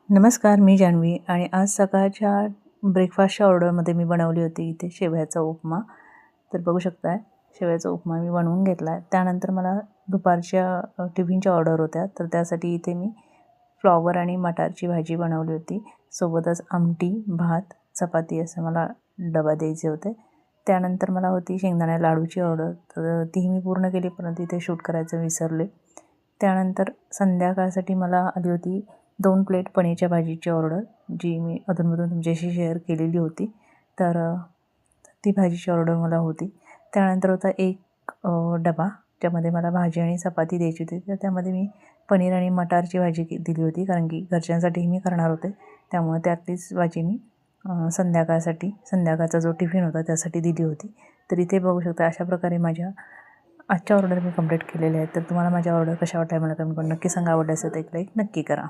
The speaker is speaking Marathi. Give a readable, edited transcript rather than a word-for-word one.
नमस्कार, मी जान्हवी आणि आज सकाळच्या ब्रेकफास्टच्या ऑर्डरमध्ये मी बनवली होती इथे शेवयाचा उपमा. तर बघू शकताय शेवयाचा उपमा मी बनवून घेतला आहे. त्यानंतर मला दुपारच्या टिफिनच्या ऑर्डर होत्या, तर त्यासाठी इथे मी फ्लॉवर आणि मटारची भाजी बनवली होती. सोबतच आमटी, भात, चपाती असं मला डबा द्यायचे होते. त्यानंतर मला होती शेंगदाणा लाडूची ऑर्डर, तर तीही मी पूर्ण केली, परंतु इथे शूट करायचं विसरले. त्यानंतर संध्याकाळसाठी मला आली होती 2 प्लेट पनीरच्या भाजीची ऑर्डर, जी मी अधूनमधून तुमच्याशी शेअर केलेली होती. तर ती भाजीची ऑर्डर मला होती. त्यानंतर होता एक डबा, ज्यामध्ये मला भाजी आणि चपाती द्यायची होती. तर त्यामध्ये मी पनीर आणि मटारची भाजी दिली होती, कारण की घरच्यांसाठीही मी करणार होते. त्यामुळे त्यातलीच भाजी मी संध्याकाळचा जो टिफिन होता त्यासाठी दिली होती. तर इथे बघू शकता अशा प्रकारे माझ्या आजच्या ऑर्डर मी कंप्लीट केलेल्या आहेत. तर तुम्हाला माझ्या ऑर्डर कशा वाटल्या मला कमेंट करून नक्की सांगा. आवडल्या असेल तर एक लाईक नक्की करा.